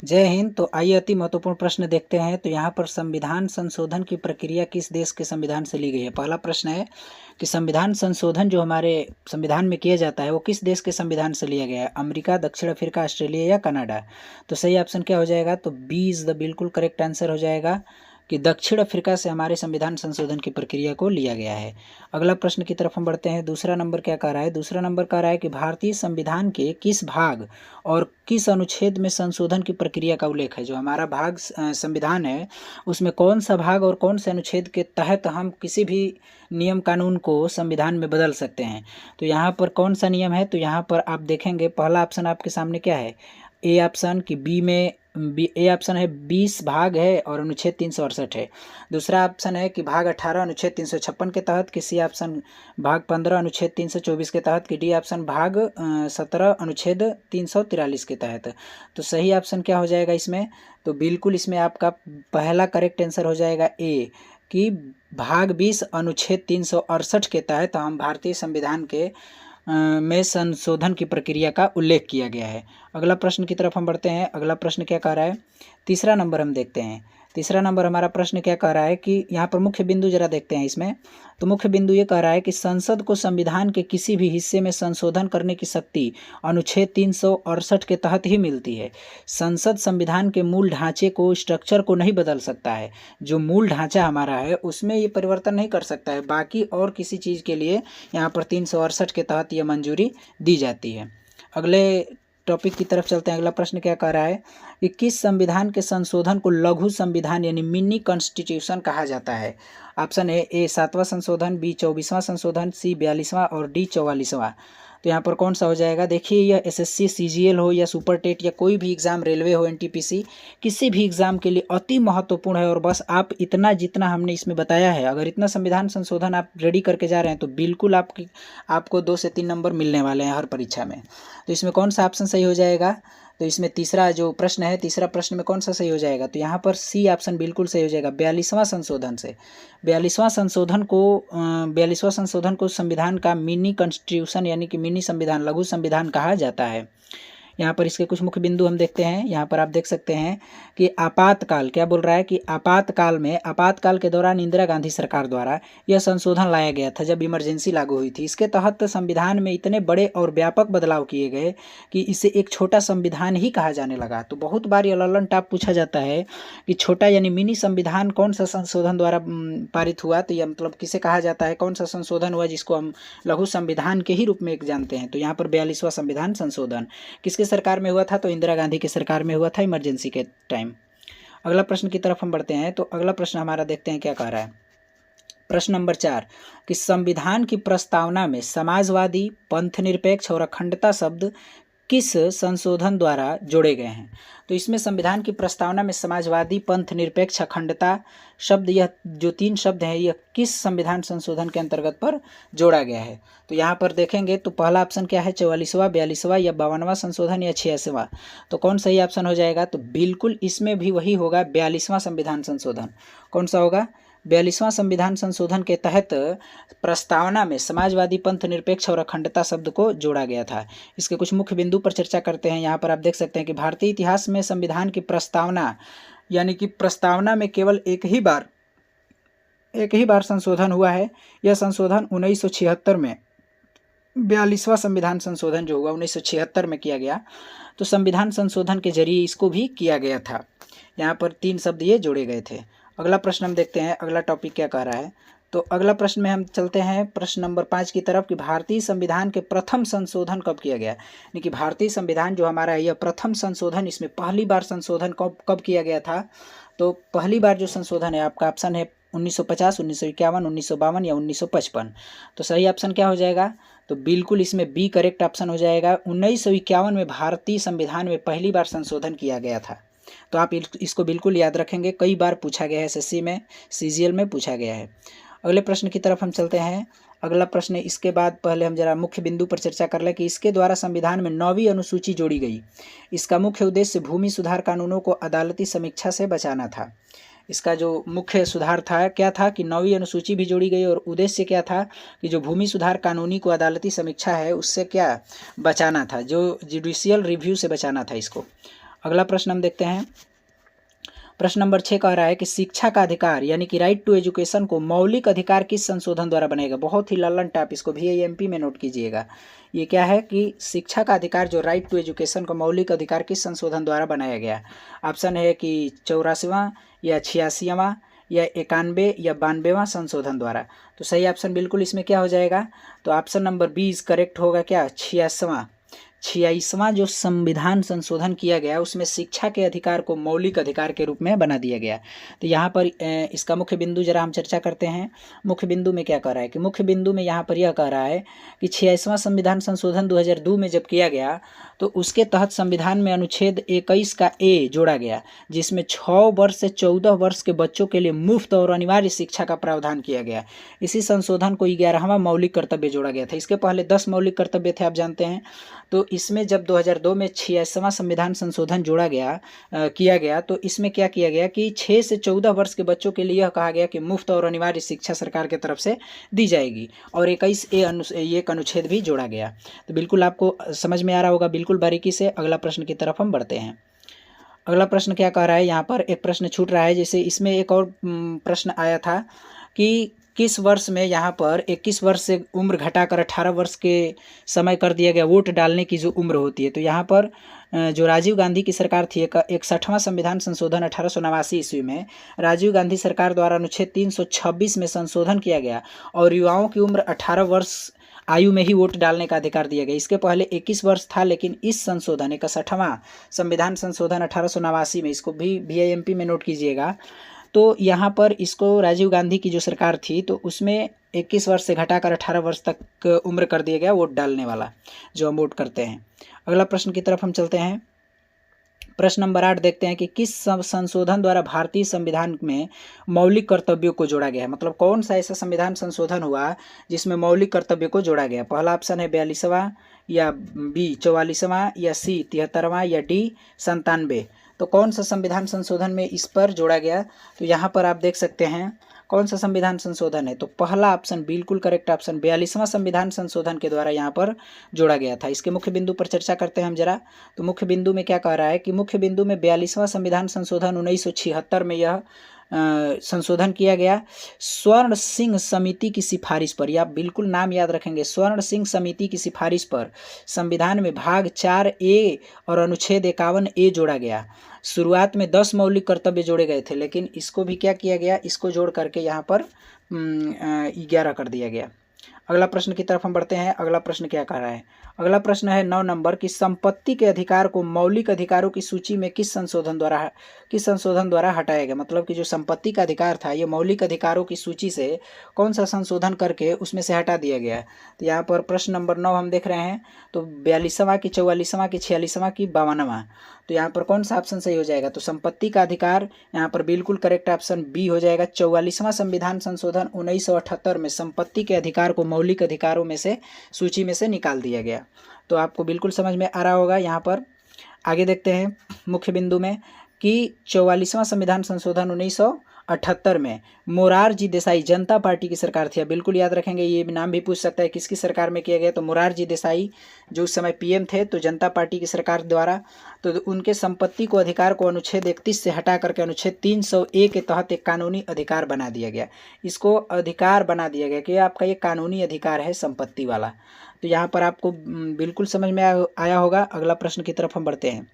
जय हिंद। तो आइए अति महत्वपूर्ण प्रश्न देखते हैं। तो यहाँ पर संविधान संशोधन की प्रक्रिया किस देश के संविधान से ली गई है। पहला प्रश्न है कि संविधान संशोधन जो हमारे संविधान में किया जाता है वो किस देश के संविधान से लिया गया है। अमेरिका, दक्षिण अफ्रीका, ऑस्ट्रेलिया या कनाडा। तो सही ऑप्शन क्या हो जाएगा, तो बी इज द बिल्कुल करेक्ट आंसर हो जाएगा कि दक्षिण अफ्रीका से हमारे संविधान संशोधन की प्रक्रिया को लिया गया है। अगला प्रश्न की तरफ हम बढ़ते हैं। दूसरा नंबर क्या कह रहा है, दूसरा नंबर कह रहा है कि भारतीय संविधान के किस भाग और किस अनुच्छेद में संशोधन की प्रक्रिया का उल्लेख है। जो हमारा भाग संविधान है उसमें कौन सा भाग और कौन से अनुच्छेद के तहत हम किसी भी नियम कानून को संविधान में बदल सकते हैं। तो यहाँ पर कौन सा नियम है, तो यहाँ पर आप देखेंगे पहला ऑप्शन आपके सामने क्या है, ए ऑप्शन की बी में ए ऑप्शन है 20 भाग है और अनुच्छेद 368 है। दूसरा ऑप्शन है कि भाग 18 अनुच्छेद 356 के तहत, कि सी ऑप्शन भाग 15 अनुच्छेद 324 के तहत, कि डी ऑप्शन भाग 17 अनुच्छेद 343 के तहत। तो सही ऑप्शन क्या हो जाएगा इसमें, तो बिल्कुल इसमें आपका पहला करेक्ट आंसर हो जाएगा ए कि भाग 20 अनुच्छेद 368 के तहत हम भारतीय संविधान के में संशोधन की प्रक्रिया का उल्लेख किया गया है। अगला प्रश्न की तरफ हम बढ़ते हैं। अगला प्रश्न क्या कह रहा है, तीसरा नंबर हम देखते हैं। तीसरा नंबर हमारा प्रश्न क्या कह रहा है कि यहाँ पर मुख्य बिंदु जरा देखते हैं इसमें। तो मुख्य बिंदु ये कह रहा है कि संसद को संविधान के किसी भी हिस्से में संशोधन करने की शक्ति अनुच्छेद 368 के तहत ही मिलती है। संसद संविधान के मूल ढांचे को, स्ट्रक्चर को नहीं बदल सकता है। जो मूल ढांचा हमारा है उसमें ये परिवर्तन नहीं कर सकता है। बाकी और किसी चीज़ के लिए यहाँ पर 368 के तहत यह मंजूरी दी जाती है। अगले टॉपिक की तरफ चलते हैं। अगला प्रश्न क्या कह रहा है कि किस संविधान के संशोधन को लघु संविधान यानी मिनी कॉन्स्टिट्यूशन कहा जाता है। ऑप्शन है ए 7वां संशोधन, बी 24वां संशोधन, सी 42वां और डी 44वां। तो यहाँ पर कौन सा हो जाएगा, देखिए यह एसएससी सीजीएल हो या सुपर टेट या कोई भी एग्ज़ाम, रेलवे हो, एनटीपीसी, किसी भी एग्ज़ाम के लिए अति महत्वपूर्ण है। और बस आप इतना जितना हमने इसमें बताया है, अगर इतना संविधान संशोधन आप रेडी करके जा रहे हैं तो बिल्कुल आपको 2 से 3 नंबर मिलने वाले हैं हर परीक्षा में। तो इसमें कौन सा ऑप्शन सही हो जाएगा, तो इसमें तीसरा जो प्रश्न है, तीसरा प्रश्न में कौन सा सही हो जाएगा, तो यहाँ पर सी ऑप्शन बिल्कुल सही हो जाएगा। 42वां संशोधन से 42वां संशोधन को संविधान का मिनी कॉन्स्टिट्यूशन यानी कि मिनी संविधान, लघु संविधान कहा जाता है। यहाँ पर इसके कुछ मुख्य बिंदु हम देखते हैं। यहाँ पर आप देख सकते हैं कि आपातकाल क्या बोल रहा है कि आपातकाल के दौरान इंदिरा गांधी सरकार द्वारा यह संशोधन लाया गया था जब इमरजेंसी लागू हुई थी। इसके तहत संविधान में इतने बड़े और व्यापक बदलाव किए गए कि इसे एक छोटा संविधान ही कहा जाने लगा। तो बहुत बार ये ललन टॉप पूछा जाता है कि छोटा यानी मिनी संविधान कौन सा संशोधन द्वारा पारित हुआ, तो यह मतलब किसे कहा जाता है, कौन सा संशोधन हुआ जिसको हम लघु संविधान के ही रूप में जानते हैं। तो यहाँ पर 42वां संविधान संशोधन किसके सरकार में हुआ था, तो इंदिरा गांधी की सरकार में हुआ था इमरजेंसी के टाइम। अगला प्रश्न की तरफ हम बढ़ते हैं। तो अगला प्रश्न हमारा देखते हैं क्या कह रहा है। प्रश्न नंबर 4 कि संविधान की प्रस्तावना में समाजवादी, पंथ निरपेक्ष और अखंडता शब्द किस संशोधन द्वारा जोड़े गए हैं। तो इसमें संविधान की प्रस्तावना में समाजवादी, पंथ निरपेक्ष, अखंडता शब्द, यह जो 3 शब्द हैं यह किस संविधान संशोधन के अंतर्गत पर जोड़ा गया है। तो यहाँ पर देखेंगे तो पहला ऑप्शन क्या है, 44वां, 42वां या 52वां संशोधन या 86वां। तो कौन सही ऑप्शन हो जाएगा, तो बिल्कुल इसमें भी वही होगा 42वां संविधान संशोधन। कौन सा होगा, 42वां संविधान संशोधन के तहत प्रस्तावना में समाजवादी, पंथ निरपेक्ष और अखंडता शब्द को जोड़ा गया था। इसके कुछ मुख्य बिंदु पर चर्चा करते हैं। यहाँ पर आप देख सकते हैं कि भारतीय इतिहास में संविधान की प्रस्तावना यानी कि प्रस्तावना में केवल एक ही बार संशोधन हुआ है। यह संशोधन 1976 में 42वां संविधान संशोधन जो हुआ 1976 में किया गया। तो संविधान संशोधन के जरिए इसको भी किया गया था। यहाँ पर 3 शब्द ये जोड़े गए थे। अगला प्रश्न हम देखते हैं, अगला टॉपिक क्या कह रहा है। तो अगला प्रश्न में हम चलते हैं प्रश्न नंबर 5 की तरफ कि भारतीय संविधान के प्रथम संशोधन कब किया गया। यानी कि भारतीय संविधान जो हमारा है यह प्रथम संशोधन, इसमें पहली बार संशोधन कब किया गया था। तो पहली बार जो संशोधन है आपका ऑप्शन है 1950, 1951, 1952 या 1955। तो सही ऑप्शन क्या हो जाएगा, तो बिल्कुल इसमें बी करेक्ट ऑप्शन हो जाएगा। 1951 में भारतीय संविधान में पहली बार संशोधन किया गया था। तो आप इसको बिल्कुल याद रखेंगे, कई बार पूछा गया है, एसएससी में, सीजीएल में पूछा गया है। अगले प्रश्न की तरफ हम चलते हैं। अगला प्रश्न, इसके बाद पहले हम जरा मुख्य बिंदु पर चर्चा कर लें कि इसके द्वारा संविधान में 9वीं अनुसूची जोड़ी गई। इसका मुख्य उद्देश्य भूमि सुधार कानूनों को अदालती समीक्षा से बचाना था। इसका जो मुख्य सुधार था क्या था कि 9वीं अनुसूची भी जोड़ी गई और उद्देश्य क्या था कि जो भूमि सुधार कानूनी को अदालती समीक्षा है उससे क्या बचाना था, जो जुडिशियल रिव्यू से बचाना था इसको। अगला प्रश्न हम देखते हैं। प्रश्न नंबर 6 कह रहा है कि शिक्षा का अधिकार यानी कि राइट टू एजुकेशन को मौलिक अधिकार किस संशोधन द्वारा बनाएगा। बहुत ही लल्लन टाइप, इसको VIMP में नोट कीजिएगा। ये क्या है कि शिक्षा का अधिकार जो राइट टू एजुकेशन को मौलिक अधिकार किस संशोधन द्वारा बनाया गया। ऑप्शन है कि 84वां या 86वां या 91 या 92वां संशोधन द्वारा। तो सही ऑप्शन बिल्कुल इसमें क्या हो जाएगा, तो option number B is correct होगा। क्या 86वां जो संविधान संशोधन किया गया उसमें शिक्षा के अधिकार को मौलिक अधिकार के रूप में बना दिया गया। तो यहाँ पर इसका मुख्य बिंदु जरा हम चर्चा करते हैं। मुख्य बिंदु में क्या कह रहा है कि मुख्य बिंदु में यहाँ पर यह कह रहा है कि 86वां संविधान संशोधन 2002 में जब किया गया तो उसके तहत संविधान में अनुच्छेद 21 का ए जोड़ा गया, जिसमें 6 वर्ष से 14 वर्ष के बच्चों के लिए मुफ्त और अनिवार्य शिक्षा का प्रावधान किया गया। इसी संशोधन को 11वां मौलिक कर्तव्य जोड़ा गया था। इसके पहले 10 मौलिक कर्तव्य थे, आप जानते हैं। तो इसमें जब 2002 में 86वां संविधान संशोधन जोड़ा गया किया गया तो इसमें क्या किया गया कि 6 से 14 वर्ष के बच्चों के लिए यह कहा गया कि मुफ्त और अनिवार्य शिक्षा सरकार की तरफ से दी जाएगी, और 21A एक अनुच्छेद भी जोड़ा गया। तो बिल्कुल आपको समझ में आ रहा होगा। बिल्कुल बारीकी से अगला प्रश्न की तरफ हम बढ़ते हैं। अगला प्रश्न क्या कह रहा है, यहाँ पर एक प्रश्न छूट रहा है। जैसे इसमें एक और प्रश्न आया था कि किस वर्ष में यहाँ पर 21 वर्ष से उम्र घटाकर 18 वर्ष के समय कर दिया गया वोट डालने की जो उम्र होती है। तो यहाँ पर जो राजीव गांधी की सरकार थी, 61वां संविधान संशोधन 1889 ईस्वी में राजीव गांधी सरकार द्वारा अनुच्छेद 326 में संशोधन किया गया और युवाओं की उम्र 18 वर्ष आयु में ही वोट डालने का अधिकार दिया गया। इसके पहले 21 वर्ष था, लेकिन इस संशोधन 61वां संविधान संशोधन 1889 में, इसको भी VIMP में नोट कीजिएगा। तो यहाँ पर इसको राजीव गांधी की जो सरकार थी तो उसमें 21 वर्ष से घटाकर 18 वर्ष तक उम्र कर दिया गया वोट डालने वाला, जो हम वोट करते हैं। अगला प्रश्न की तरफ हम चलते हैं। प्रश्न नंबर 8 देखते हैं कि किस संशोधन द्वारा भारतीय संविधान में मौलिक कर्तव्यों को जोड़ा गया है। मतलब कौन सा ऐसा संविधान संशोधन हुआ जिसमें मौलिक कर्तव्य को जोड़ा गया। पहला ऑप्शन है 42वां या बी 44वां या सी 73वां या डी 97। तो कौन सा संविधान संशोधन में इस पर जोड़ा गया, तो यहाँ पर आप देख सकते हैं कौन सा संविधान संशोधन है। तो पहला ऑप्शन बिल्कुल करेक्ट ऑप्शन 42वां संविधान संशोधन के द्वारा यहाँ पर जोड़ा गया था। इसके मुख्य बिंदु पर चर्चा करते हैं हम जरा। तो मुख्य बिंदु में क्या कह रहा है कि मुख्य बिंदु में 42वां संविधान संशोधन 1976 में यह संशोधन किया गया स्वर्ण सिंह समिति की सिफारिश पर। या आप बिल्कुल नाम याद रखेंगे, स्वर्ण सिंह समिति की सिफारिश पर संविधान में भाग 4A और अनुच्छेद 51A जोड़ा गया। शुरुआत में 10 मौलिक कर्तव्य जोड़े गए थे, लेकिन इसको भी क्या किया गया, इसको जोड़ करके यहाँ पर 11 कर दिया गया। अगला प्रश्न की तरफ हम बढ़ते हैं। अगला प्रश्न क्या कह रहा है, अगला प्रश्न है 9 नंबर की संपत्ति के अधिकार को मौलिक अधिकारों की सूची में किस संशोधन द्वारा हटाया गया। मतलब कि जो संपत्ति का अधिकार था ये मौलिक अधिकारों की सूची से कौन सा संशोधन करके उसमें से हटा दिया गया। तो यहाँ पर प्रश्न नंबर 9 हम देख रहे हैं। तो 42वां की 44वां की 46वां की 52वां। तो यहाँ पर कौन सा ऑप्शन सही हो जाएगा, तो संपत्ति का अधिकार यहाँ पर बिल्कुल करेक्ट ऑप्शन बी हो जाएगा। 44वां संविधान संशोधन 1978 में संपत्ति के अधिकार को मौलिक अधिकारों में से सूची में से निकाल दिया गया। तो आपको बिल्कुल समझ में आ रहा होगा। यहाँ पर आगे देखते हैं मुख्य बिंदु में कि 44वां संविधान संशोधन 1978 में मोरारजी देसाई जनता पार्टी की सरकार थी। बिल्कुल याद रखेंगे, ये नाम भी पूछ सकता है किसकी सरकार में किया गया। तो मोरारजी देसाई जो उस समय PM थे, तो जनता पार्टी की सरकार द्वारा तो उनके संपत्ति को अधिकार को अनुच्छेद 31 से हटा करके अनुच्छेद 300A के तहत एक कानूनी अधिकार बना दिया गया। इसको अधिकार बना दिया गया कि आपका ये कानूनी अधिकार है संपत्ति वाला। तो यहाँ पर आपको बिल्कुल समझ में आया होगा। अगला प्रश्न की तरफ हम बढ़ते हैं।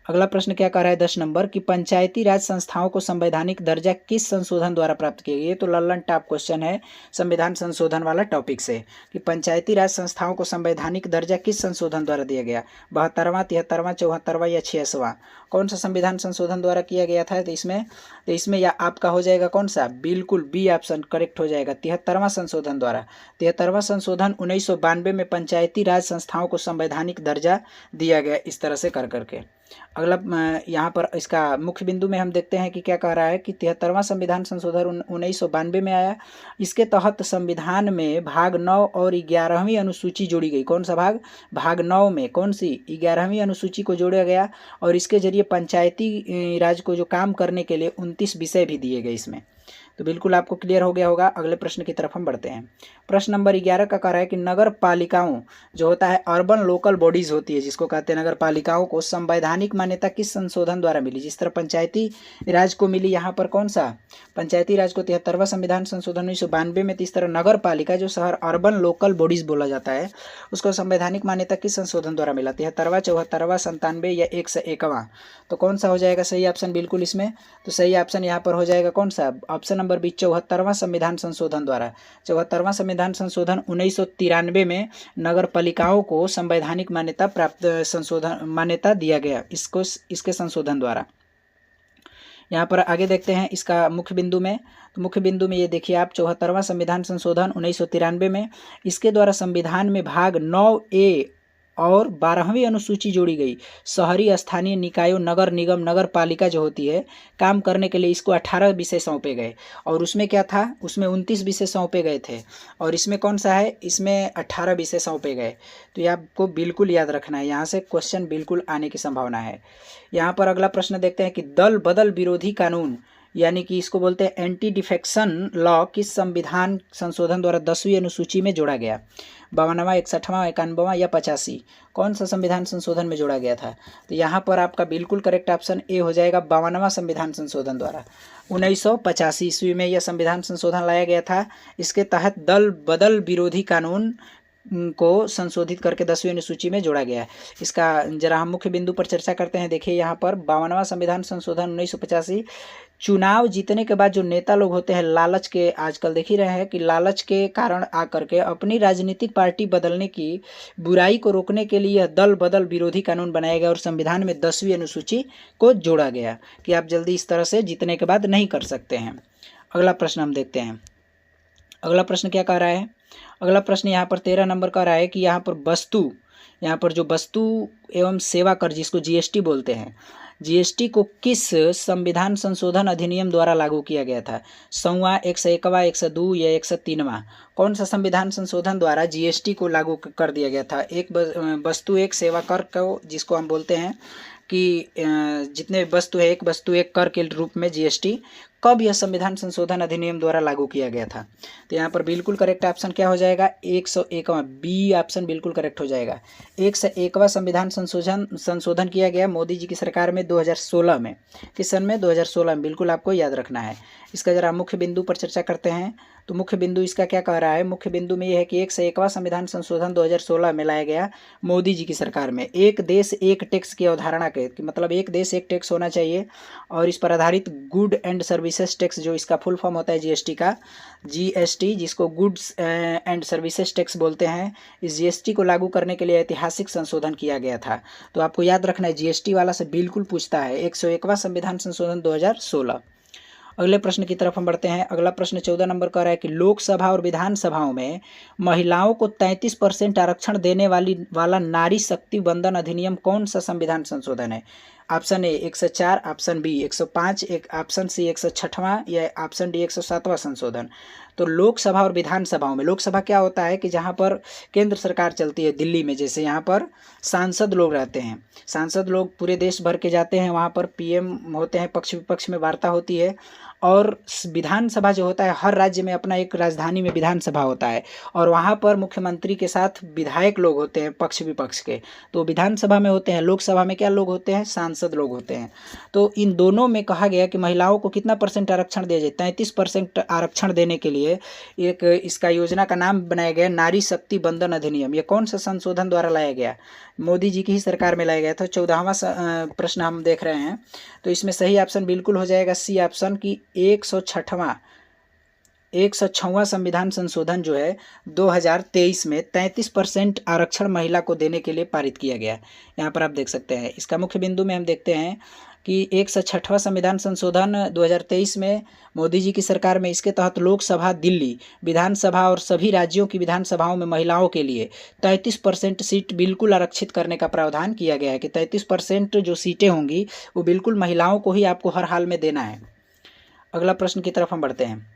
अगला प्रश्न क्या कह रहा है 10 नंबर की पंचायती राज संस्थाओं को संवैधानिक दर्जा किस संशोधन द्वारा प्राप्त किया गया। ये तो लल्लन टॉप क्वेश्चन है संविधान संशोधन वाला टॉपिक से कि पंचायती राज संस्थाओं को संवैधानिक दर्जा किस संशोधन द्वारा दिया गया। 72वां 73वां 74वां या 86वां कौन सा संविधान संशोधन द्वारा किया गया था। तो इसमें या आपका हो जाएगा कौन सा, बिल्कुल बी ऑप्शन करेक्ट हो जाएगा 73वां संशोधन द्वारा। 73वां संशोधन 1992 में पंचायती राज संस्थाओं को संवैधानिक दर्जा दिया गया इस तरह से कर करके। अगला यहाँ पर इसका मुख्य बिंदु में हम देखते हैं कि क्या कह रहा है कि 73वां संविधान संशोधन 1992 में आया। इसके तहत संविधान में भाग 9 और 11वीं अनुसूची जोड़ी गई। कौन सा भाग 9 में कौन सी 11वीं अनुसूची को जोड़ा गया और इसके जरिए पंचायती राज को जो काम करने के लिए 29 विषय भी दिए गए इसमें। तो बिल्कुल आपको क्लियर हो गया होगा। अगले प्रश्न की तरफ हम बढ़ते हैं। प्रश्न नंबर 11 का कह रहा है कि नगर पालिकाओं जो होता है अर्बन लोकल बॉडीज होती है, जिसको कहते हैं नगर पालिकाओं को संवैधानिक मान्यता किस संशोधन द्वारा मिली? जिस तरह पंचायती राज को मिली, यहाँ पर कौन सा? पंचायती राज को 73वां संविधान संशोधन 1992 में। इस तरह नगर पालिका जो शहर अर्बन लोकल बॉडीज बोला जाता है उसको संवैधानिक मान्यता किस संशोधन द्वारा मिला? 73वां, 74वां, 97 या 101वां? तो कौन सा हो जाएगा सही ऑप्शन बिल्कुल इसमें? तो सही ऑप्शन यहाँ पर हो जाएगा कौन सा? ऑप्शन नंबर बी, 74वां संविधान संशोधन द्वारा। 74वां संविधान संशोधन 1993 में नगर पालिकाओं को संवैधानिक मान्यता प्राप्त संशोधन मान्यता दिया गया इसको इसके संशोधन द्वारा। यहाँ पर आगे देखते हैं इसका मुख्य बिंदु में। तो मुख्य बिंदु में ये देखिए आप, 74वां संविधान संशोधन 1993 में, इसके द्वारा संविधान में भाग 9A और 12वीं अनुसूची जोड़ी गई। शहरी स्थानीय निकायों, नगर निगम, नगर पालिका जो होती है काम करने के लिए इसको 18 विषय सौंपे गए। और उसमें क्या था? उसमें 29 विषय सौंपे गए थे। और इसमें कौन सा है? इसमें 18 विषय सौंपे गए। तो ये आपको बिल्कुल याद रखना है, यहाँ से क्वेश्चन बिल्कुल आने की संभावना है। यहाँ पर अगला प्रश्न देखते हैं कि दल बदल विरोधी कानून यानी कि इसको बोलते हैं एंटी डिफेक्शन लॉ किस संविधान संशोधन द्वारा 10वीं अनुसूची में जोड़ा गया? 52वां, 61वां, 91वां या 85? कौन सा संविधान संशोधन में जोड़ा गया था? तो यहाँ पर आपका बिल्कुल करेक्ट ऑप्शन ए हो जाएगा, 52वां संविधान संशोधन द्वारा। 1985 ईस्वी में यह संविधान संशोधन लाया गया था। इसके तहत दल बदल विरोधी कानून को संशोधित करके 10वीं अनुसूची में जोड़ा गया है। इसका जरा हम मुख्य बिंदु पर चर्चा करते हैं। देखिए यहाँ पर 52वां संविधान संशोधन 1985, चुनाव जीतने के बाद जो नेता लोग होते हैं लालच के, आजकल देख ही रहे हैं कि लालच के कारण आकर के अपनी राजनीतिक पार्टी बदलने की बुराई को रोकने के लिए यह दल बदल विरोधी कानून बनाया गया और संविधान में 10वीं अनुसूची को जोड़ा गया कि आप जल्दी इस तरह से जीतने के बाद नहीं कर सकते हैं। अगला प्रश्न हम देखते हैं। अगला प्रश्न क्या कह रहा है? अगला प्रश्न यहाँ पर 13 नंबर का रहा है कि यहाँ पर जो वस्तु एवं सेवा कर जिसको जीएसटी बोलते हैं, जीएसटी को किस संविधान संशोधन अधिनियम द्वारा लागू किया गया था? 100वां, 101वां, 102 या 103वां? कौन सा संविधान संशोधन द्वारा जीएसटी को लागू कर दिया गया था? एक वस्तु एक सेवा कर को जिसको हम बोलते हैं कि जितने वस्तु है एक वस्तु एक कर के रूप में जीएसटी, कब यह संविधान संशोधन अधिनियम द्वारा लागू किया गया था? तो यहाँ पर बिल्कुल करेक्ट ऑप्शन क्या हो जाएगा? 101वां, बी ऑप्शन बिल्कुल करेक्ट हो जाएगा। 101वां संविधान संशोधन किया गया मोदी जी की सरकार में 2016 में। किस सन में? 2016 में। बिल्कुल आपको याद रखना है। इसका जरा मुख्य बिंदु पर चर्चा करते हैं। तो मुख्य बिंदु इसका क्या कह रहा है? मुख्य बिंदु में यह है कि 101वां संविधान संशोधन 2016 में लाया गया मोदी जी की सरकार में। एक देश एक टैक्स की अवधारणा के कि मतलब एक देश एक टैक्स होना चाहिए और इस पर आधारित गुड एंड सर्विसेज टैक्स, जो इसका फुल फॉर्म होता है जीएसटी का, जीएसटी जिसको गुड्स एंड सर्विसेज टैक्स बोलते हैं, इस जीएसटी को लागू करने के लिए ऐतिहासिक संशोधन किया गया था। तो आपको याद रखना है, जीएसटी वाला से बिल्कुल पूछता है। 101वां संविधान संशोधन 2016। अगले प्रश्न की तरफ हम बढ़ते हैं। अगला प्रश्न 14 नंबर का रहा है कि लोकसभा और विधानसभाओं में महिलाओं को 33% आरक्षण देने वाला नारी शक्ति वंदन अधिनियम कौन सा संविधान संशोधन है? ऑप्शन ए 104, ऑप्शन बी 105, एक ऑप्शन सी 106वां या ऑप्शन डी 107वां संशोधन। तो लोकसभा और विधानसभाओं में, लोकसभा क्या होता है कि जहाँ पर केंद्र सरकार चलती है, दिल्ली में जैसे यहाँ पर सांसद लोग रहते हैं, सांसद लोग पूरे देश भर के जाते हैं, वहाँ पर पीएम होते हैं, पक्ष विपक्ष में वार्ता होती है। और विधानसभा जो होता है, हर राज्य में अपना एक राजधानी में विधानसभा होता है और वहाँ पर मुख्यमंत्री के साथ विधायक लोग होते हैं पक्ष विपक्ष के, तो विधानसभा में होते हैं। लोकसभा में क्या लोग होते हैं? सांसद लोग होते हैं। तो इन दोनों में कहा गया कि महिलाओं को कितना % आरक्षण दिया जाए? 33% आरक्षण देने के लिए एक इसका योजना का नाम बनाया गया नारी शक्ति वंदन अधिनियम। ये कौन सा संशोधन द्वारा लाया गया? मोदी जी की ही सरकार में लाया गया था। 14वां प्रश्न हम देख रहे हैं। तो इसमें सही ऑप्शन बिल्कुल हो जाएगा सी ऑप्शन की 106वां संविधान संशोधन जो है 2023 में 33% आरक्षण महिला को देने के लिए पारित किया गया। यहाँ पर आप देख सकते हैं। इसका मुख्य बिंदु में हम देखते हैं कि 106वां संविधान संशोधन 2023 में मोदी जी की सरकार में, इसके तहत लोकसभा, दिल्ली विधानसभा और सभी राज्यों की विधानसभाओं में महिलाओं के लिए 33% सीट बिल्कुल आरक्षित करने का प्रावधान किया गया है कि 33% जो सीटें होंगी वो बिल्कुल महिलाओं को ही आपको हर हाल में देना है। अगला प्रश्न की तरफ हम बढ़ते हैं।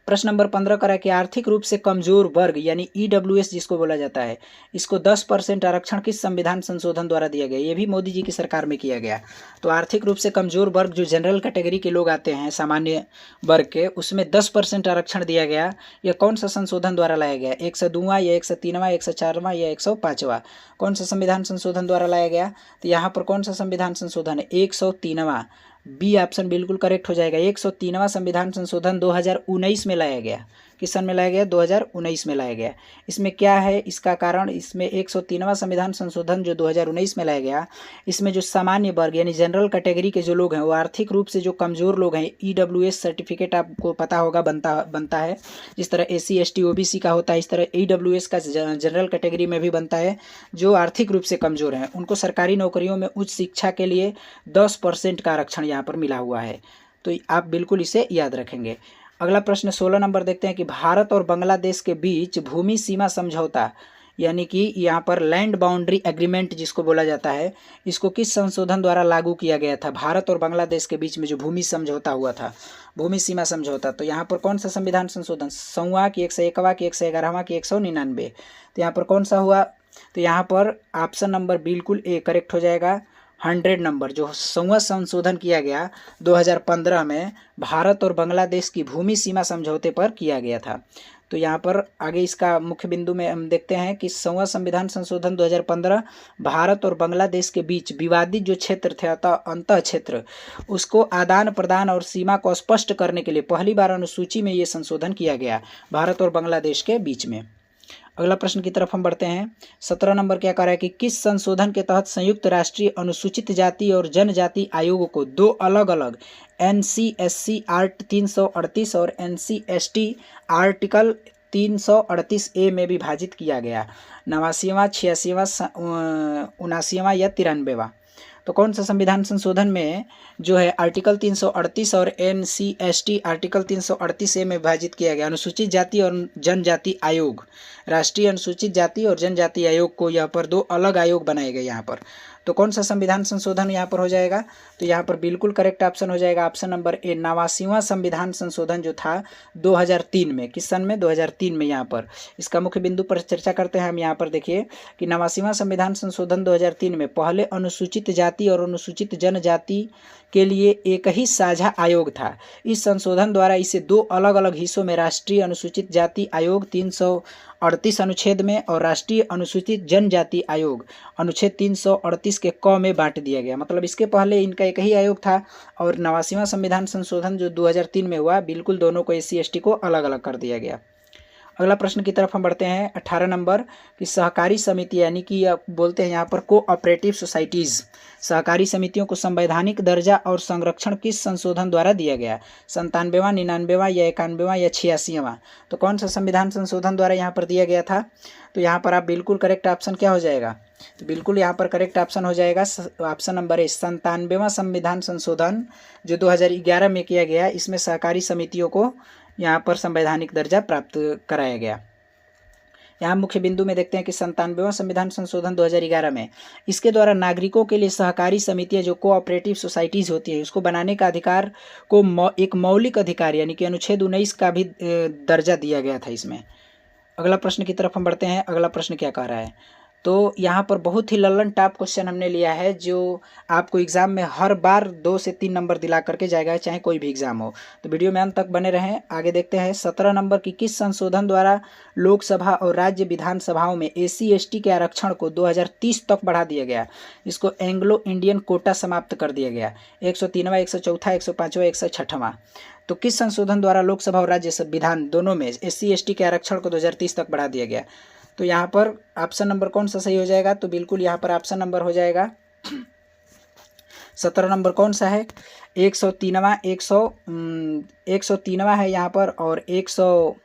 प्रश्न नंबर 15 करा कि आर्थिक रूप से कमजोर वर्ग यानी ईडब्ल्यूएस जिसको बोला जाता है, इसको 10% आरक्षण किस संविधान संशोधन द्वारा दिया गया? ये भी मोदी जी की सरकार में किया गया। तो आर्थिक रूप से कमजोर वर्ग जो जनरल कैटेगरी के लोग आते हैं, सामान्य वर्ग के, उसमें 10% आरक्षण दिया गया। यह कौन सा संशोधन द्वारा लाया गया? 102वां या 103वां, 104वां या 105वां? कौन सा संविधान संशोधन द्वारा लाया गया? तो यहाँ पर कौन सा संविधान संशोधन है? 103वां। बी ऑप्शन बिल्कुल करेक्ट हो जाएगा। 103वां संविधान संशोधन 2019 में लाया गया। किस सन में लाया गया? 2019 में लाया गया। इसमें क्या है इसका कारण? इसमें 103वां संविधान संशोधन जो 2019 में लाया गया, इसमें जो सामान्य वर्ग यानी जनरल कैटेगरी के जो लोग हैं, वो आर्थिक रूप से जो कमज़ोर लोग हैं, ईडब्ल्यूएस सर्टिफिकेट आपको पता होगा बनता है। जिस तरह एससी एसटी ओबीसी का होता है, इस तरह ईडब्ल्यूएस का जनरल कैटेगरी में भी बनता है। जो आर्थिक रूप से कमज़ोर हैं उनको सरकारी नौकरियों में उच्च शिक्षा के लिए 10% का आरक्षण यहाँ पर मिला हुआ है। तो आप बिल्कुल इसे याद रखेंगे। अगला प्रश्न 16 नंबर देखते हैं कि भारत और बांग्लादेश के बीच भूमि सीमा समझौता यानी कि यहाँ पर लैंड बाउंड्री एग्रीमेंट जिसको बोला जाता है, इसको किस संशोधन द्वारा लागू किया गया था? भारत और बांग्लादेश के बीच में जो भूमि समझौता हुआ था, भूमि सीमा समझौता, तो यहाँ पर कौन सा संविधान संशोधन? 100वां कि 101वां कि 111वां कि 199? तो यहाँ पर कौन सा हुआ? तो यहाँ पर ऑप्शन नंबर बिल्कुल ए करेक्ट हो जाएगा। 100 नंबर जो 100वां संशोधन किया गया 2015 में भारत और बांग्लादेश की भूमि सीमा समझौते पर किया गया था। तो यहाँ पर आगे इसका मुख्य बिंदु में हम देखते हैं कि 100वां संविधान संशोधन 2015 भारत और बांग्लादेश के बीच विवादित जो क्षेत्र थे अंतः क्षेत्र, उसको आदान प्रदान और सीमा को स्पष्ट करने के लिए पहली बार अनुसूची में ये संशोधन किया गया भारत और बांग्लादेश के बीच में। अगला प्रश्न की तरफ हम बढ़ते हैं। 17 नंबर क्या कह रहा है कि किस संशोधन के तहत संयुक्त राष्ट्रीय अनुसूचित जाति और जनजाति आयोग को दो अलग अलग NCSC आर्ट 338 और NCST आर्टिकल 338A में विभाजित किया गया? 89वां, 86वां, 79वां या 93वां? तो कौन सा संविधान संशोधन में जो है आर्टिकल 338 और NCST आर्टिकल 338A में विभाजित किया गया? अनुसूचित जाति और जनजाति आयोग, राष्ट्रीय अनुसूचित जाति और जनजाति आयोग को यहाँ पर दो अलग आयोग बनाए गए यहाँ पर। तो कौन सा संविधान संशोधन यहाँ पर हो जाएगा? तो यहाँ पर बिल्कुल करेक्ट ऑप्शन हो जाएगा ऑप्शन नंबर ए। 89वां संविधान संशोधन जो था 2003 में, किस सन में? 2003 में। यहाँ पर इसका मुख्य बिंदु पर चर्चा करते हैं हम। यहाँ पर देखिए कि 89वां संविधान संशोधन 2003 में पहले अनुसूचित जाति और अनुसूचित जनजाति के लिए एक ही साझा आयोग था। इस संशोधन द्वारा इसे दो अलग अलग हिस्सों में राष्ट्रीय अनुसूचित जाति आयोग 338 अनुच्छेद में और राष्ट्रीय अनुसूचित जनजाति आयोग अनुच्छेद 338 के क में बांट दिया गया। मतलब इसके पहले इनका एक ही आयोग था और 89वां संविधान संशोधन जो 2003 में हुआ, बिल्कुल दोनों को SC ST को अलग अलग कर दिया गया। अगला प्रश्न की तरफ हम बढ़ते हैं। 18 नंबर कि सहकारी समिति यानी कि बोलते हैं यहाँ पर कोऑपरेटिव सोसाइटीज़, सहकारी समितियों को संवैधानिक दर्जा और संरक्षण किस संशोधन द्वारा दिया गया? 97वां, 99वां या 91वां या 86वां? तो कौन सा संविधान संशोधन द्वारा यहाँ पर दिया गया था? तो यहाँ पर आप बिल्कुल करेक्ट ऑप्शन क्या हो जाएगा? तो बिल्कुल यहाँ पर करेक्ट ऑप्शन हो जाएगा ऑप्शन नंबर ए। 97वां संविधान संशोधन जो 2011 में किया गया, इसमें सहकारी समितियों को यहाँ पर संवैधानिक दर्जा प्राप्त कराया गया। यहाँ मुख्य बिंदु में देखते हैं कि 97वां संविधान संशोधन 2011 में इसके द्वारा नागरिकों के लिए सहकारी समितियाँ जो कोऑपरेटिव सोसाइटीज़ होती है, उसको बनाने का अधिकार को एक मौलिक अधिकार यानी कि अनुच्छेद 19 का भी दर्जा दिया गया था इसमें। अगला प्रश्न की तरफ हम बढ़ते हैं। अगला प्रश्न क्या कह रहा है? तो यहाँ पर बहुत ही लल्लन टॉप क्वेश्चन हमने लिया है जो आपको एग्जाम में हर बार 2 से 3 नंबर दिला करके जाएगा, चाहे कोई भी एग्जाम हो। तो वीडियो में अंत तक बने रहें। आगे देखते हैं 17 नंबर की किस संशोधन द्वारा लोकसभा और राज्य विधानसभाओं में SC ST के आरक्षण को 2030 तक बढ़ा दिया गया? इसको एंग्लो इंडियन कोटा समाप्त कर दिया गया। 103वां, 104, 105वां, 106वां? तो किस संशोधन द्वारा लोकसभा और राज्य विधान दोनों में SC ST के आरक्षण को 2030 तक बढ़ा दिया गया? तो यहाँ पर ऑप्शन नंबर कौन सा सही हो जाएगा? तो बिल्कुल यहाँ पर ऑप्शन नंबर हो जाएगा 17 नंबर कौन सा है? 103वां, 103वां है यहाँ पर और 100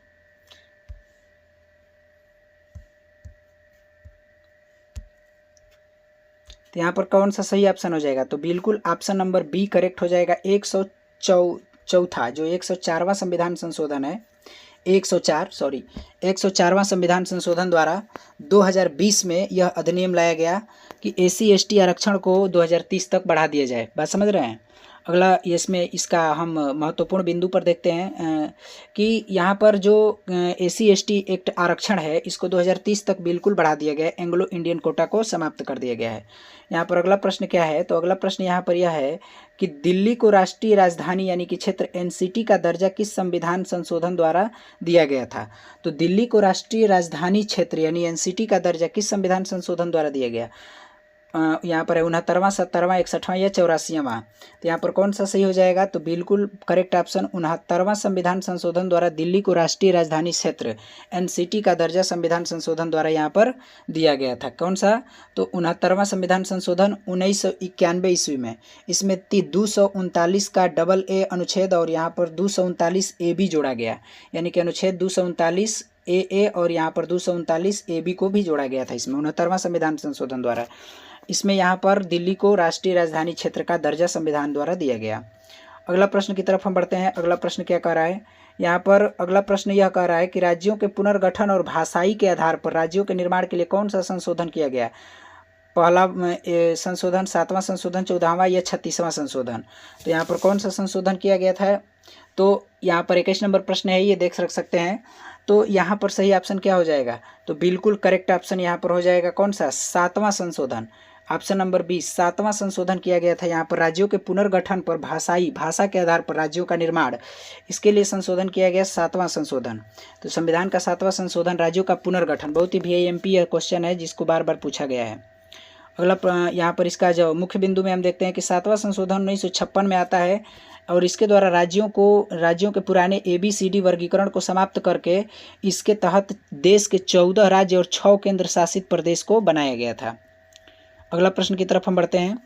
तो यहाँ पर कौन सा सही ऑप्शन हो जाएगा? तो बिल्कुल ऑप्शन नंबर बी करेक्ट हो जाएगा। 104 जो 104वां संविधान संशोधन है, 104वां संविधान संशोधन द्वारा 2020 में यह अधिनियम लाया गया कि SC ST आरक्षण को 2030 तक बढ़ा दिया जाए। बात समझ रहे हैं? अगला इसमें इसका हम महत्वपूर्ण बिंदु पर देखते हैं कि यहाँ पर जो SC/ST एक्ट आरक्षण है इसको 2030 तक बिल्कुल बढ़ा दिया गया है, एंग्लो इंडियन कोटा को समाप्त कर दिया गया है। यहाँ पर अगला प्रश्न क्या है, तो अगला प्रश्न यहाँ पर यह है कि दिल्ली को राष्ट्रीय राजधानी यानी कि क्षेत्र NCT का दर्जा किस संविधान संशोधन द्वारा दिया गया था। तो दिल्ली को राष्ट्रीय राजधानी क्षेत्र यानी NCT का दर्जा किस संविधान संशोधन द्वारा दिया गया। यहाँ पर है 69वां, 70वां, 61वां या 84वां। तो यहाँ पर कौन सा सही हो जाएगा, तो बिल्कुल करेक्ट ऑप्शन 69वां संविधान संशोधन द्वारा दिल्ली को राष्ट्रीय राजधानी क्षेत्र NCT का दर्जा संविधान संशोधन द्वारा यहाँ पर दिया गया था। कौन सा, तो 69वां संविधान संशोधन 1991 ईस्वी में। इसमें 239 का AA अनुच्छेद और यहाँ पर 239 AB जोड़ा गया, यानी कि अनुच्छेद 239 AA और यहाँ पर 239 AB को भी जोड़ा गया था इसमें 69वां संविधान संशोधन द्वारा। इसमें यहाँ पर दिल्ली को राष्ट्रीय राजधानी क्षेत्र का दर्जा संविधान द्वारा दिया गया। अगला प्रश्न की तरफ हम बढ़ते हैं। अगला प्रश्न क्या कह रहा है, यहाँ पर अगला प्रश्न यह कह रहा है कि राज्यों के पुनर्गठन और भाषाई के आधार पर राज्यों के निर्माण के लिए कौन सा संशोधन किया गया। पहला संशोधन 7वां संशोधन, 14वां या 36वां संशोधन। तो यहाँ पर कौन सा संशोधन किया गया था, तो यहाँ पर 21 नंबर प्रश्न है, ये देख सकते हैं। तो यहाँ पर सही ऑप्शन क्या हो जाएगा, तो बिल्कुल करेक्ट ऑप्शन यहाँ पर हो जाएगा कौन सा, 7वां संशोधन, ऑप्शन नंबर 20 7वां संशोधन किया गया था। यहाँ पर राज्यों के पुनर्गठन पर भाषा के आधार पर राज्यों का निर्माण, इसके लिए संशोधन किया गया 7वां संशोधन। तो संविधान का 7वां संशोधन राज्यों का पुनर्गठन, बहुत ही VIMP क्वेश्चन है जिसको बार बार पूछा गया है। अगला यहाँ पर इसका जो मुख्य बिंदु में हम देखते हैं कि 7वां संशोधन 1956 में आता है और इसके द्वारा राज्यों के पुराने ABCD वर्गीकरण को समाप्त करके इसके तहत देश के 14 राज्य और 6 केंद्र शासित प्रदेश को बनाया गया था। अगला प्रश्न की तरफ हम बढ़ते हैं।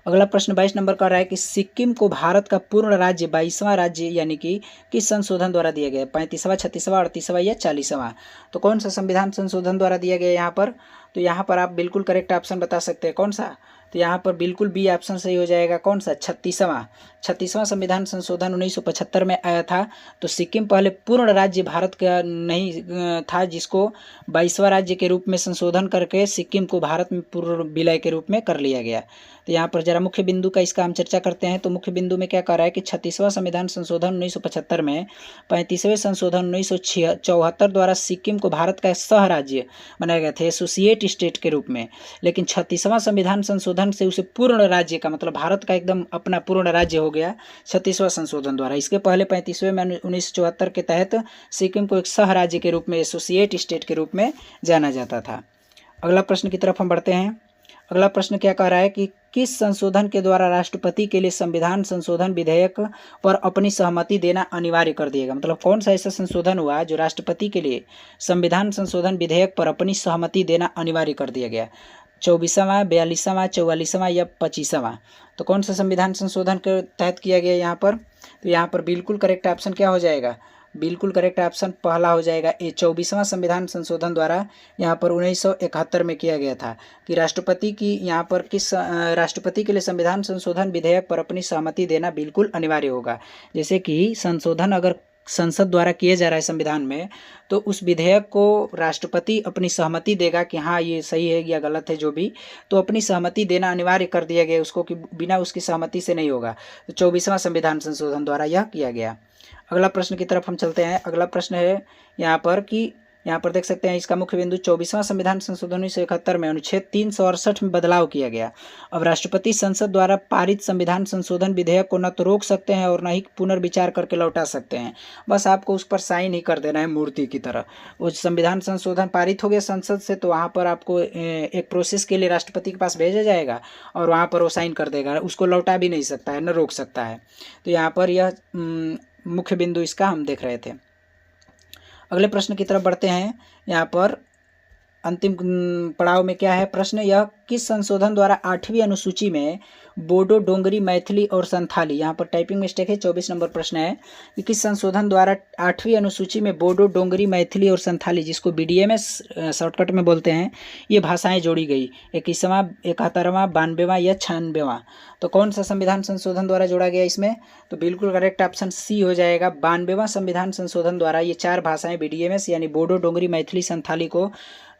अगला प्रश्न 22 नंबर का रहा है कि सिक्किम को भारत का पूर्ण राज्य 22वां राज्य यानी कि किस संशोधन द्वारा दिया गया, 35वां, 36वां, 38वां या 40वां। तो कौन सा संविधान संशोधन द्वारा दिया गया यहाँ पर, तो यहाँ पर आप बिल्कुल करेक्ट ऑप्शन बता सकते हैं कौन सा, तो यहाँ पर बिल्कुल B ऑप्शन सही हो जाएगा कौन सा, 36वां संविधान संशोधन 1975 में आया था। तो सिक्किम पहले पूर्ण राज्य भारत का नहीं था, जिसको 22वां राज्य के रूप में संशोधन करके सिक्किम को भारत में पूर्ण विलय के रूप में कर लिया गया। तो यहाँ पर जरा मुख्य बिंदु का इसका हम चर्चा करते हैं। तो मुख्य बिंदु में क्या कह रहा है कि 36वां संविधान संशोधन 1975 में 35वें संशोधन 1974 द्वारा सिक्किम को भारत का सह राज्य बनाया गया था, एसोसिएट स्टेट के रूप में। लेकिन 36वां संविधान संशोधन से उसे पूर्ण राज्य का मतलब भारत का एकदम अपना पूर्ण राज्य हो गया 36वां संशोधन द्वारा। इसके पहले 35वें में 1974 के तहत सिक्किम को एक सह राज्य के रूप में, एसोसिएट स्टेट के रूप में जाना जाता था। अगला प्रश्न की तरफ हम बढ़ते हैं। अगला प्रश्न क्या कह रहा है कि किस संशोधन के द्वारा राष्ट्रपति के लिए संविधान संशोधन विधेयक पर अपनी सहमति देना अनिवार्य कर दिएगा। मतलब कौन सा ऐसा संशोधन हुआ जो राष्ट्रपति के लिए संविधान संशोधन विधेयक पर अपनी सहमति देना अनिवार्य कर दिया गया, 24वां, 42वां, 44वां या 25वां। तो कौन सा संविधान संशोधन के तहत किया गया यहाँ पर, तो यहाँ पर बिल्कुल करेक्ट ऑप्शन क्या हो जाएगा, बिल्कुल करेक्ट ऑप्शन पहला हो जाएगा, ये 24वां संविधान संशोधन द्वारा यहाँ पर 1971 में किया गया था कि राष्ट्रपति की यहाँ पर किस राष्ट्रपति के लिए संविधान संशोधन विधेयक पर अपनी सहमति देना बिल्कुल अनिवार्य होगा। जैसे कि संशोधन अगर संसद द्वारा किया जा रहा है संविधान में, तो उस विधेयक को राष्ट्रपति अपनी सहमति देगा कि हाँ ये सही है या गलत है जो भी, तो अपनी सहमति देना अनिवार्य कर दिया गया उसको कि बिना उसकी सहमति से नहीं होगा। तो 24वां संविधान संशोधन द्वारा यह किया गया। अगला प्रश्न की तरफ हम चलते हैं। अगला प्रश्न है यहाँ पर कि यहाँ पर देख सकते हैं इसका मुख्य बिंदु 24वां संविधान संशोधन 1971 में अनुच्छेद 368 में बदलाव किया गया। अब राष्ट्रपति संसद द्वारा पारित संविधान संशोधन विधेयक को न तो रोक सकते हैं और न ही पुनर्विचार करके लौटा सकते हैं, बस आपको उस पर साइन ही कर देना है मूर्ति की तरह। उस संविधान संशोधन पारित हो गया संसद से, तो वहाँ पर आपको एक प्रोसेस के लिए राष्ट्रपति के पास भेजा जाएगा और वहाँ पर वो साइन कर देगा, उसको लौटा भी नहीं सकता है न रोक सकता है। तो यहाँ पर यह मुख्य बिंदु इसका हम देख रहे थे। अगले प्रश्न की तरफ बढ़ते हैं। यहाँ पर अंतिम पड़ाव में क्या है प्रश्न, यह किस संशोधन द्वारा 8वीं अनुसूची में बोडो, डोंगरी, मैथिली और संथाली, यहाँ पर टाइपिंग मिस्टेक है, 24 नंबर प्रश्न है कि किस संशोधन द्वारा 8वीं अनुसूची में बोडो, डोंगरी, मैथिली और संथाली, जिसको BDMS शॉर्टकट में बोलते हैं, ये भाषाएं जोड़ी गई, 21वां, 71वां, 92वां या 96वां। तो कौन सा संविधान संशोधन द्वारा जोड़ा गया इसमें, तो बिल्कुल करेक्ट ऑप्शन C हो जाएगा, 92वां संविधान संशोधन द्वारा ये 4 भाषाएं BDMS यानी बोडो, डोंगरी, मैथिली, संथाली को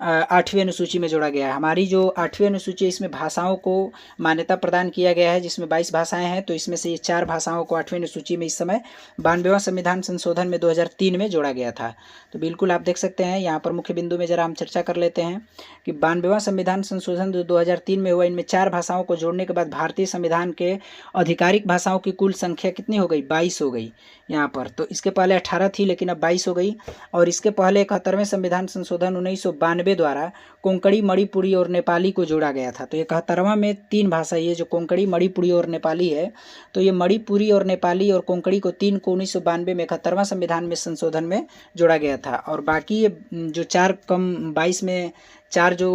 8वीं अनुसूची में जोड़ा गया है। हमारी जो 8वीं अनुसूची है, इसमें भाषाओं को मान्यता प्रदान किया गया है, जिसमें 22 भाषाएं हैं। तो इसमें से ये 4 भाषाओं को 8वीं अनुसूची में इस समय 92वां संविधान संशोधन में 2003 में जोड़ा गया था। तो बिल्कुल आप देख सकते हैं यहाँ पर मुख्य बिंदु में जरा हम चर्चा कर लेते हैं कि 92वां संविधान संशोधन जो 2003 में हुआ, इनमें 4 भाषाओं को जोड़ने के बाद भारतीय संविधान के आधिकारिक भाषाओं की कुल संख्या कितनी हो गई? 22 हो गई यहाँ पर। तो इसके पहले 18 थी, लेकिन अब 22 हो गई। और इसके पहले 71वें संविधान संशोधन 1992 द्वारा कोंकणी, मणिपुरी और नेपाली को जोड़ा गया था। तो 71वां में 3 भाषा, ये जो कोंकणी, मणिपुरी और नेपाली है, तो ये मणिपुरी और नेपाली और कोंकणी को 3 को 1992 में 71वां संविधान में संशोधन में जोड़ा गया था। और बाकी ये जो 4 कम 22 में 4 जो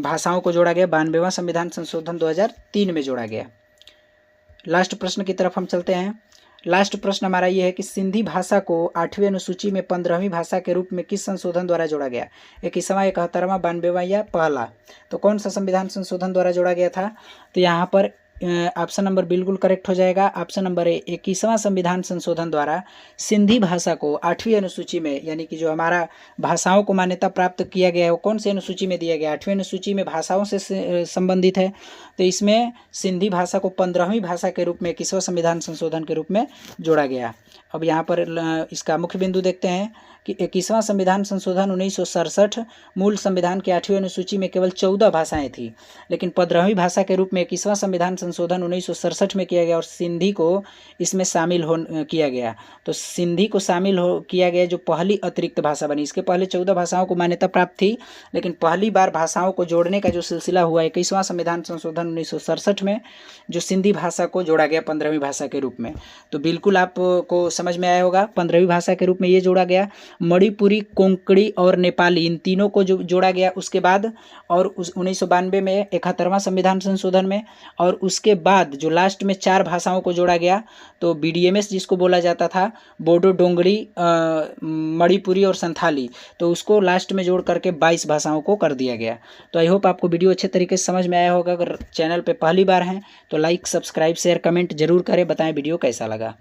भाषाओं को जोड़ा गया 92वां संविधान संशोधन 2003 में जोड़ा गया। लास्ट प्रश्न की तरफ हम चलते हैं। लास्ट प्रश्न हमारा ये है कि सिंधी भाषा को 8वीं अनुसूची में 15वीं भाषा के रूप में किस संशोधन द्वारा जोड़ा गया? 21वां, 71वां, 92वां या पहला? तो कौन सा संविधान संशोधन द्वारा जोड़ा गया था? तो यहाँ पर ऑप्शन नंबर बिल्कुल करेक्ट हो जाएगा। ऑप्शन नंबर ए, 21वां संविधान संशोधन द्वारा सिंधी भाषा को 8वीं अनुसूची में, यानी कि जो हमारा भाषाओं को मान्यता प्राप्त किया गया है वो कौन सी अनुसूची में दिया गया? 8वीं अनुसूची में भाषाओं से संबंधित है। तो इसमें सिंधी भाषा को 15वीं भाषा के रूप में 21वां संविधान संशोधन के रूप में जोड़ा गया। अब यहाँ पर इसका मुख्य बिंदु देखते हैं कि 21वां संविधान संशोधन 1967 मूल संविधान की 8वीं अनुसूची में केवल 14 भाषाएं थी, लेकिन 15वीं भाषा के रूप में 21वां संविधान संशोधन 1967 में किया गया और सिंधी को इसमें शामिल किया गया। तो सिंधी को शामिल किया गया, जो पहली अतिरिक्त भाषा बनी। इसके पहले 14 भाषाओं को मान्यता प्राप्त थी, लेकिन पहली बार भाषाओं को जोड़ने का जो सिलसिला हुआ 21वां संविधान संशोधन 1967 में, जो सिंधी भाषा को जोड़ा गया 15वीं भाषा के रूप में। तो बिल्कुल आपको समझ में आया होगा, 15वीं भाषा के रूप में ये जोड़ा गया। मणिपुरी, कोंकणी और नेपाली, इन तीनों को जो जोड़ा गया उसके बाद, और उस 1992 में 71वां संविधान संशोधन में, और उसके बाद जो लास्ट में 4 भाषाओं को जोड़ा गया, तो BDMS जिसको बोला जाता था, बोडो, डोंगरी, मणिपुरी और संथाली, तो उसको लास्ट में जोड़ करके 22 भाषाओं को कर दिया गया। तो आई होप आपको वीडियो अच्छे तरीके से समझ में आया होगा। अगर चैनल पे पहली बार हैं तो लाइक, सब्सक्राइब, शेयर, कमेंट जरूर करें। बताएं वीडियो कैसा लगा।